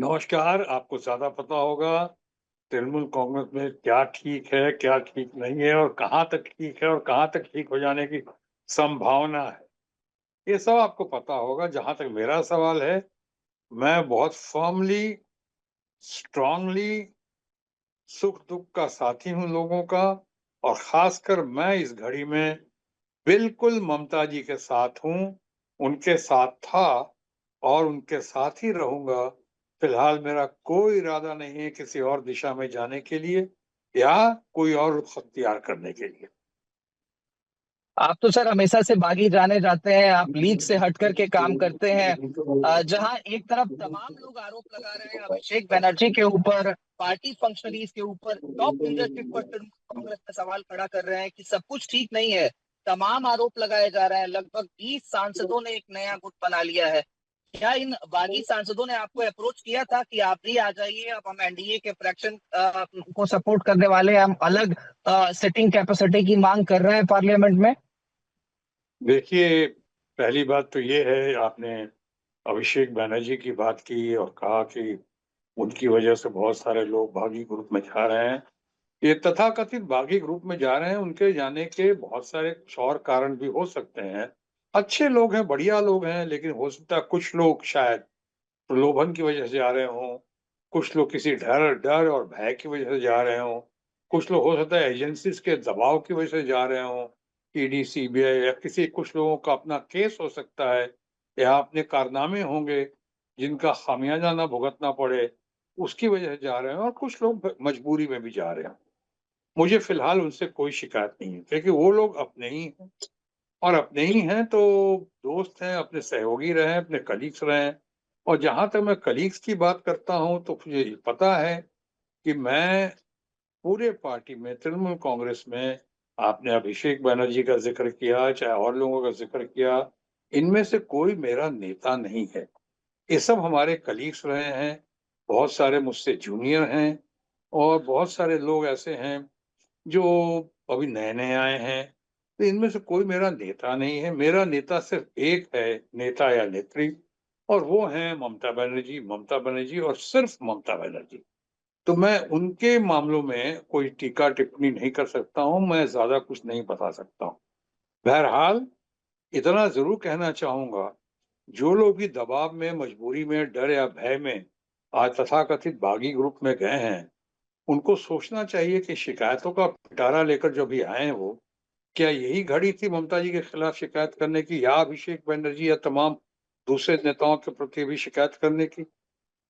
नमस्कार, आपको ज़्यादा पता होगा तृणमूल कांग्रेस में क्या ठीक है, क्या ठीक नहीं है और कहाँ तक ठीक है और कहाँ तक ठीक हो जाने की संभावना है। ये सब आपको पता होगा। जहाँ तक मेरा सवाल है, मैं बहुत फ़र्मली, स्ट्रांगली सुख-दुःख का साथी हूँ लोगों का और ख़ासकर मैं इस घड़ी में बिल्कुल ममता जी के साथ हूँ, उनके साथ था और उनके साथ ही रहूँगा। फ़िलहाल मेरा कोई इरादा नहीं है किसी और दिशा में जाने के लिए या कोई और रुख़ अख्तियार करने के लिए। आप तो सर हमेशा से बागी जाने जाते हैं, आप लीग से हट कर के काम करते हैं। जहां एक तरफ तमाम लोग आरोप लगा रहे हैं अभिषेक बनर्जी के ऊपर, पार्टी फंक्शनरीज के ऊपर, टॉप लीडरशिप पर तृणमूल कांग्रेस में सवाल खड़ा कर रहे हैं कि सब कुछ ठीक नहीं है। तमाम आरोप लगाए जा रहे हैं। लगभग 20 सांसदों ने एक नया गुट बना लिया है। क्या इन बागी सांसदों ने आपको अप्रोच किया था कि आप भी आ जाइए, अब हम एनडीए के फ्रैक्शन को सपोर्ट करने वाले हैं, हम अलग सिटिंग कैपेसिटी की मांग कर रहे हैं पार्लियामेंट में? देखिए, पहली बात तो ये है आपने अभिषेक बनर्जी की बात की और कहा कि उनकी वज़ह से बहुत सारे लोग बागी ग्रुप में जा रहे हैं। ये तथाकथित बागी ग्रुप में जा रहे हैं, उनके जाने के बहुत सारे कुछ और कारण भी हो सकते हैं। अच्छे लोग हैं, बढ़िया लोग हैं, लेकिन हो सकता है कुछ लोग शायद प्रलोभन की वजह से जा रहे हों, कुछ लोग किसी डर डर और भय की वजह से जा रहे हों, कुछ लोग हो सकता है एजेंसीज़ के दबाव की वजह से जा रहे हों, ईडी, सीबीआई या किसी कुछ लोगों का अपना केस हो सकता है या अपने कारनामे होंगे, जिनका खामियाज़ा ना भुगतना पड़े, उसकी वजह से जा रहे हैं और कुछ लोग मजबूरी में भी जा रहे हैं। मुझे फ़िलहाल उनसे कोई शिकायत नहीं है, क्योंकि वो लोग अपने ही हैं और अपने ही हैं तो दोस्त हैं, अपने सहयोगी रहे हैं, अपने कलीग्स रहे हैं और जहाँ तक मैं कलीग्स की बात करता हूँ, तो मुझे ये पता है कि मैं पूरे पार्टी में, तृणमूल कांग्रेस में आपने अभिषेक बनर्जी का ज़िक्र किया, चाहे और लोगों का ज़िक्र किया, इनमें से कोई मेरा नेता नहीं है। ये सब हमारे कलीग्स रहे हैं, बहुत सारे मुझसे जूनियर हैं और बहुत सारे लोग ऐसे हैं जो अभी नए-नए आए हैं, तो इनमें से कोई मेरा नेता नहीं है। मेरा नेता सिर्फ़ एक है, नेता या नेत्री और वो हैं ममता बनर्जी और सिर्फ़ ममता बनर्जी। तो मैं उनके मामलों में कोई टीका-टिप्पणी नहीं कर सकता हूँ, मैं ज़्यादा कुछ नहीं बता सकता हूँ। बहरहाल, इतना ज़रूर कहना चाहूँगा, जो लोग भी दबाव में, मजबूरी में, डर या भय में आज तथाकथित बागी ग्रुप में गए हैं, उनको सोचना चाहिए कि शिकायतों का पिटारा लेकर जो भी आए हैं वो, क्या यही घड़ी थी ममता जी के खिलाफ शिकायत करने की या अभिषेक बनर्जी या तमाम दूसरे नेताओं के प्रति भी शिकायत करने की?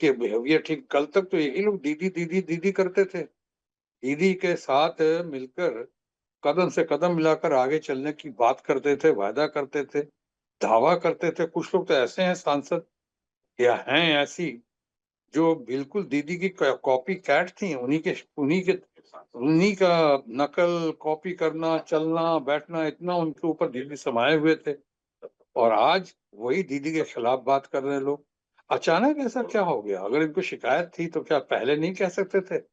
कि भैया ठीक कल तक तो यही लोग दीदी, दीदी, दीदी करते थे। दीदी के साथ मिलकर कदम से कदम मिलाकर आगे चलने की बात करते थे, वादा करते थे, दावा करते थे। कुछ लोग तो ऐसे हैं सांसद या हैं ऐसी जो बिल्कुल दीदी की कॉपी कैट थी, उन्हीं का नकल, कॉपी करना, चलना, बैठना इतना उनके ऊपर दीदी समाये हुए थे और आज वही दीदी के खिलाफ बात कर रहे हैं लोग। अचानक ऐसा क्या हो गया? अगर इनको शिकायत थी तो क्या पहले नहीं कह सकते थे?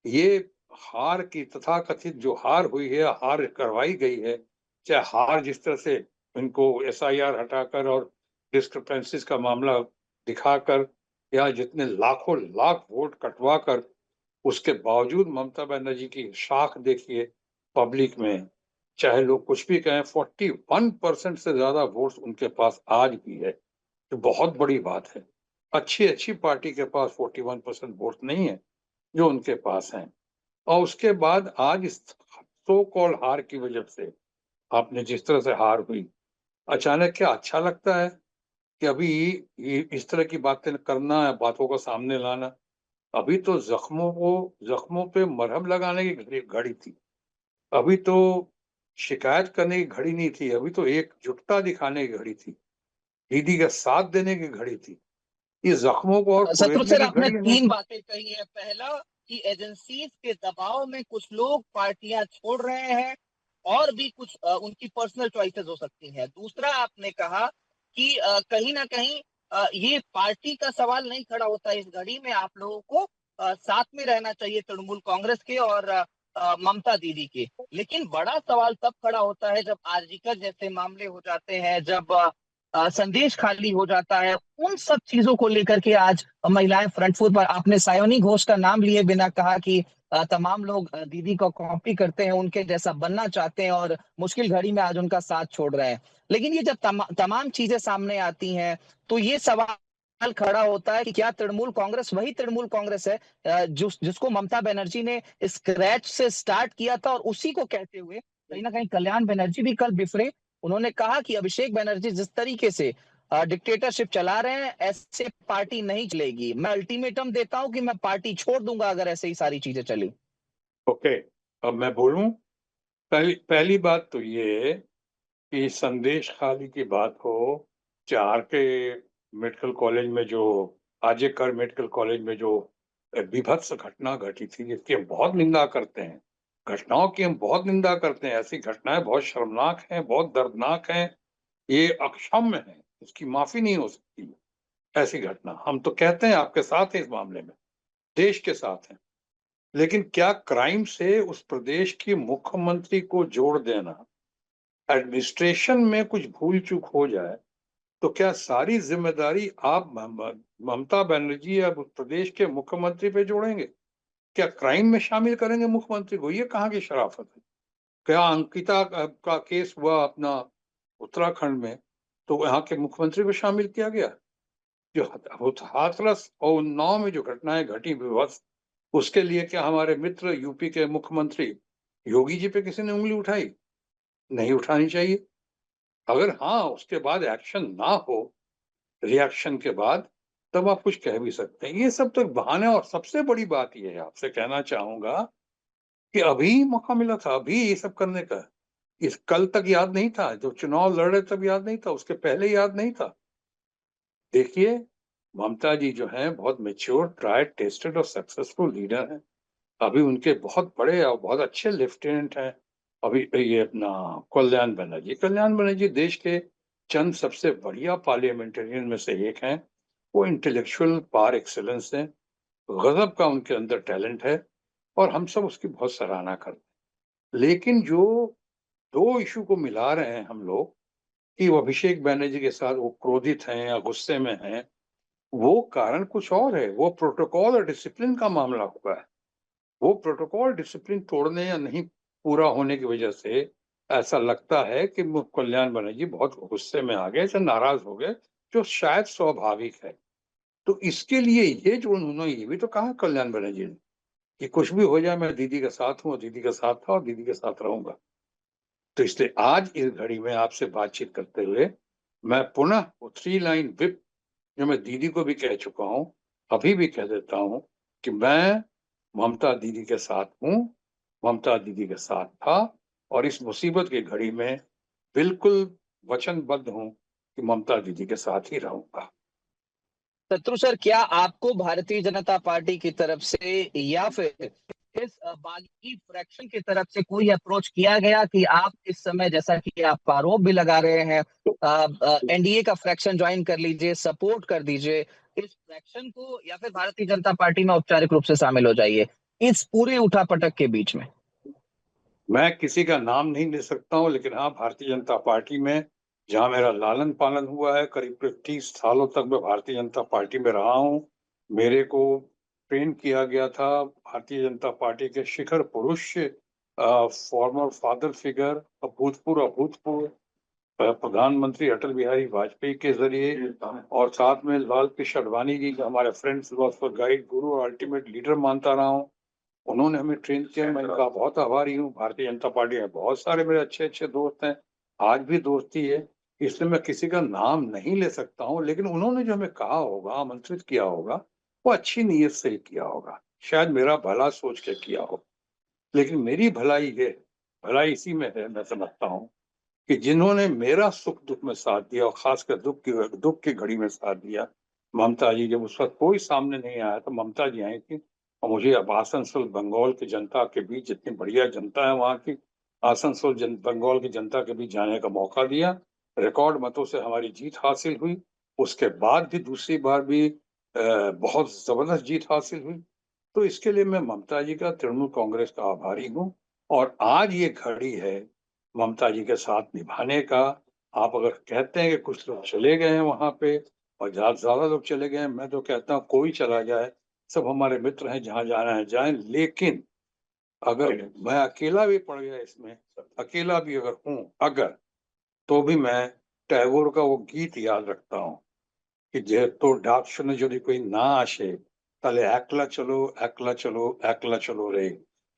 ये हार की तथाकथित जो हार हुई है, हार करवाई गई है, चाहे हार जिस तरह से इनको एसआईआर हटाकर और डिस्क्रिपेंसीज़ का मामला दिखाकर या जितने लाखों लाख वोट कटवा कर उसके बावजूद ममता बनर्जी की शाख देखिए पब्लिक में, चाहे लोग कुछ भी कहें 41% से ज़्यादा वोट्स उनके पास आज भी है, तो बहुत बड़ी बात है। अच्छी-अच्छी पार्टी के पास 41% वोट नहीं है, जो उनके पास हैं। और उसके बाद आज इस सो कॉल्ड हार की वजह से आपने जिस तरह से हार हुई, अचानक क्या अच्छा लगता है कि अभी ये इस तरह की बातें करना, बातों को सामने लाना? अभी तो ज़ख्मों पे मरहम लगाने की घड़ी थी। अभी तो शिकायत करने की घड़ी नहीं थी, अभी तो एकजुटता दिखाने की घड़ी थी। दीदी का साथ देने की घड़ी थी। ये ज़ख्मों को और शत्रु कुरेदने सर, की आपने घड़ी है। 3 बातें कही है। पहला कि एजेंसीज के दबाव में कुछ लोग पार्टियां छोड़ रहे हैं और भी कुछ उनकी पर्सनल चॉइसेस हो सकती हैं। दूसरा, आपने कहा कि कहीं न कहीं ये पार्टी का सवाल नहीं खड़ा होता है इस घड़ी में, आप लोगों को साथ में रहना चाहिए तृणमूल कांग्रेस के और ममता दीदी के। लेकिन बड़ा सवाल तब खड़ा होता है जब आरजीकर जैसे मामले हो जाते हैं, जब संदेश खाली हो जाता है, उन सब चीजों को लेकर के आज महिलाएं फ्रंट फुट पर। आपने सायोनी घोष का नाम लिए बिना कहा कि तमाम लोग दीदी को कॉपी करते हैं, उनके जैसा बनना चाहते हैं और मुश्किल घड़ी में आज उनका साथ छोड़ रहे हैं। लेकिन ये जब तमाम चीजें सामने आती हैं तो ये सवाल खड़ा होता है कि क्या तृणमूल कांग्रेस वही तृणमूल कांग्रेस है जिसको ममता बनर्जी ने स्क्रैच से स्टार्ट किया था, और उसी को कहते हुए कहीं ना कहीं कल्याण बनर्जी भी कल बिफरे। उन्होंने कहा कि अभिषेक बनर्जी जिस तरीके से डिक्टेटरशिप चला रहे हैं, ऐसे पार्टी नहीं चलेगी। मैं अल्टीमेटम देता हूं कि मैं पार्टी छोड़ दूंगा अगर ऐसे ही सारी चीजें चली। ओके, अब मैं बोलूं। पहली बात तो ये कि संदेश खाली की बात हो, चार के मेडिकल कॉलेज में जो आरजे कर मेडिकल कॉलेज में जो बीभत्स घटना घटी थी, जिसकी हम बहुत निंदा करते हैं, घटनाओं की हम बहुत निंदा करते हैं। ऐसी घटनाएं बहुत शर्मनाक हैं, बहुत दर्दनाक हैं, ये अक्षम्य है, इसकी माफी नहीं हो सकती। ऐसी घटना हम तो कहते हैं आपके साथ है, इस मामले में देश के साथ है। लेकिन क्या क्राइम से उस प्रदेश की मुख्यमंत्री को जोड़ देना, एडमिनिस्ट्रेशन में कुछ भूल चूक हो जाए तो क्या सारी जिम्मेदारी आप ममता बनर्जी या उस प्रदेश के मुख्यमंत्री पे जोड़ेंगे? क्या क्राइम में शामिल करेंगे मुख्यमंत्री को? ये कहाँ की शराफत है? क्या अंकिता का केस हुआ अपना उत्तराखंड में, तो यहाँ के मुख्यमंत्री को शामिल किया गया? जो हाथरस और उन्नाव में जो घटनाएं घटी विध्वंस, उसके लिए क्या हमारे मित्र यूपी के मुख्यमंत्री योगी जी पे किसी ने उंगली उठाई? नहीं उठानी चाहिए। अगर हाँ उसके बाद एक्शन ना हो, रिएक्शन के बाद, तब आप कुछ कह भी सकते हैं। ये सब तो बहाने। और सबसे बड़ी बात ये है, आपसे कहना चाहूंगा कि अभी मौका मिला था, अभी ये सब करने का। इस कल तक याद नहीं था, जो चुनाव लड़ रहे तब याद नहीं था, उसके पहले याद नहीं था। देखिए, ममता जी जो हैं बहुत मेच्योर, ट्राइड, टेस्टेड और सक्सेसफुल लीडर हैं। अभी उनके बहुत बड़े और बहुत अच्छे लेफ्टिनेंट हैं। अभी ये अपना कल्याण बनर्जी देश के चंद सबसे बढ़िया पार्लियामेंटेरियन में से एक हैं। वो इंटेलेक्चुअल पार एक्सेलेंस हैं, गजब का उनके अंदर टैलेंट है, और हम सब उसकी बहुत सराहना करते हैं। लेकिन जो दो इशू को मिला रहे हैं हम लोग, कि वो अभिषेक बनर्जी के साथ वो क्रोधित हैं या गुस्से में हैं, वो कारण कुछ और है। वो प्रोटोकॉल और डिसिप्लिन का मामला हुआ है। वो प्रोटोकॉल डिसिप्लिन तोड़ने या नहीं पूरा होने की वजह से ऐसा लगता है कि कल्याण बनर्जी बहुत गुस्से में आ गए या नाराज हो गए, जो शायद स्वाभाविक है। तो इसके लिए ये जो उन्होंने ये भी तो कहा कल्याण बनर्जी ने कि कुछ भी हो जाए मैं दीदी के साथ हूँ, और दीदी के साथ था और दीदी के साथ रहूंगा। तो इसलिए आज इस घड़ी में आपसे बातचीत करते हुए मैं पुनः वो 3 लाइन विप जो मैं दीदी को भी कह चुका हूं, अभी भी कह देता हूं कि मैं ममता दीदी के साथ हूं, ममता दीदी के साथ था, और इस मुसीबत की घड़ी में बिल्कुल वचनबद्ध हूं कि ममता दीदी के साथ ही रहूंगा। शत्रु सर, क्या आपको भारतीय जनता पार्टी की तरफ से या फिर इस बागी फ्रैक्शन की तरफ से कोई अप्रोच किया गया कि आप इस समय, जैसा कि आप आरोप भी लगा रहे हैं, एनडीए का फ्रैक्शन ज्वाइन कर लीजिए, सपोर्ट कर दीजिए इस फ्रैक्शन को, या फिर भारतीय जनता पार्टी में औपचारिक रूप से शामिल हो जाइए इस पूरे उठापटक के बीच में? मैं किसी का नाम नहीं ले सकता हूं, लेकिन हाँ, भारतीय जनता पार्टी में जहां मेरा लालन पालन हुआ है, करीब 30 सालों तक मैं भारतीय जनता पार्टी में रहा हूं। मेरे को ट्रेन किया गया था भारतीय जनता पार्टी के शिखर पुरुष, फॉर्मर फादर फिगर, अभूतपूर्व अभूतपूर्व प्रधानमंत्री अटल बिहारी वाजपेयी के जरिए, और साथ में लाल कृष्ण आडवाणी जी, जो हमारे फ्रेंड्स, गाइड, गुरु और अल्टीमेट लीडर मानता रहा हूँ। उन्होंने हमें ट्रेन किया, मैं इनका बहुत आभारी हूँ। भारतीय जनता पार्टी में बहुत सारे मेरे अच्छे अच्छे दोस्त हैं, आज भी दोस्ती है। इसलिए मैं किसी का नाम नहीं ले सकता हूँ, लेकिन उन्होंने जो हमें कहा होगा, आमंत्रित किया होगा, वो अच्छी नीयत से ही किया होगा, शायद मेरा भला सोच के किया हो। लेकिन मेरी भलाई है, भलाई इसी में है, मैं समझता हूँ कि जिन्होंने मेरा सुख दुख में साथ दिया, और खासकर दुख की घड़ी में साथ दिया, ममता जी, जब उस वक्त कोई सामने नहीं आया तो ममता जी आई थी, और मुझे अब आसनसोल बंगाल की जनता के बीच, जितनी बढ़िया जनता है वहाँ की, बंगाल की जनता के बीच जाने का मौका दिया। रिकॉर्ड मतों से हमारी जीत हासिल हुई। उसके बाद भी दूसरी बार भी बहुत जबरदस्त जीत हासिल हुई। तो इसके लिए मैं ममता जी का, तृणमूल कांग्रेस का आभारी हूँ। और आज ये घड़ी है ममता जी के साथ निभाने का, आप अगर कहते हैं कि कुछ लोग चले गए हैं वहाँ पे और ज़्यादा लोग चले गए हैं, मैं तो कहता हूँ कोई चला जाए, सब हमारे मित्र हैं, जहाँ जाना है जाएँ। लेकिन अगर मैं अकेला भी पड़ गया इसमें, अकेला भी अगर हूँ अगर, तो भी मैं टैगोर का वो गीत याद रखता हूँ कि "যেহেতু ডাক শুনে যদি कोई ना আসে, তাহলে একলা चलो रे।"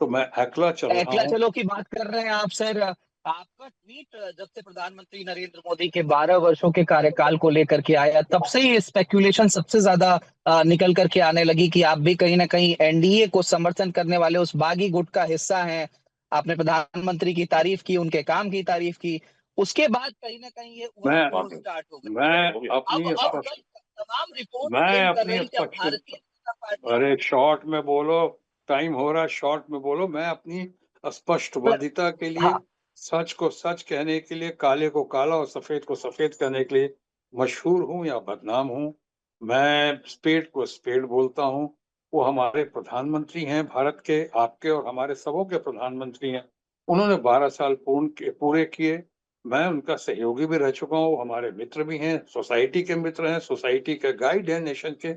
तो मैं एकला चल रहा एकला हूँ। चलो की बात कर रहे हैं आप सर। आपका ट्वीट जब से प्रधानमंत्री नरेंद्र मोदी के 12 वर्षों के कार्यकाल को लेकर के आया, तब से ही स्पेकुलेशन सबसे ज्यादा निकल करके आने लगी कि आप भी कहीं ना कहीं एनडीए को समर्थन करने वाले उस बागी गुट का हिस्सा हैं। आपने प्रधानमंत्री की तारीफ की, उनके काम की तारीफ की। उसके बाद कहीं ना कहीं ये उहल-पुहल मैं स्टार्ट हो गई। मैं अब अपनी अब स्पष्ट तमाम रिपोर्ट मैं क्लेम कर अपनी रही कि अब स्पष्ट भारतीय जनता पार्टी अरे शॉर्ट में बोलो, टाइम हो रहा है, शॉर्ट में बोलो। मैं अपनी स्पष्टवादिता के लिए, हाँ, सच को सच कहने के लिए, काले को काला और सफेद को सफेद कहने के लिए मशहूर हूँ या बदनाम हूँ। मैं स्पेड को स्पेड बोलता हूँ। वो हमारे प्रधानमंत्री हैं भारत के, आपके और हमारे सबों के प्रधानमंत्री हैं। उन्होंने 12 साल पूरे किए। मैं उनका सहयोगी भी रह चुका हूँ, वो हमारे मित्र भी हैं, सोसाइटी के मित्र हैं, सोसाइटी के गाइड हैं नेशन के।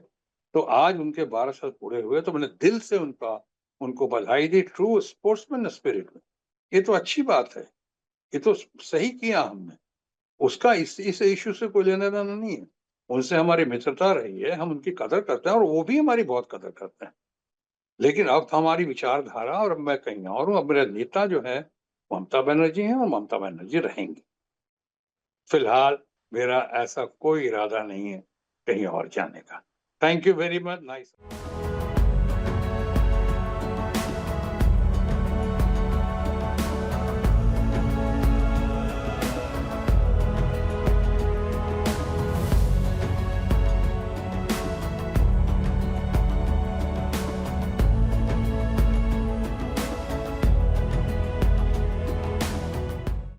तो आज उनके 12 साल पूरे हुए तो मैंने दिल से उनको बधाई दी, ट्रू स्पोर्ट्समैन स्पिरिट में। ये तो अच्छी बात है, ये तो सही किया हमने। उसका इस इश्यू से कोई लेना-देना नहीं है। उनसे हमारी मित्रता रही है, हम उनकी कदर करते हैं और वो भी हमारी बहुत कदर करते हैं। लेकिन अब हमारी विचारधारा और अब मैं कहीं और हूँ, अब मेरा नेता जो है ममता बनर्जी हैं और ममता बनर्जी रहेंगी। फिलहाल मेरा ऐसा कोई इरादा नहीं है कहीं और जाने का। Thank you very much, nice.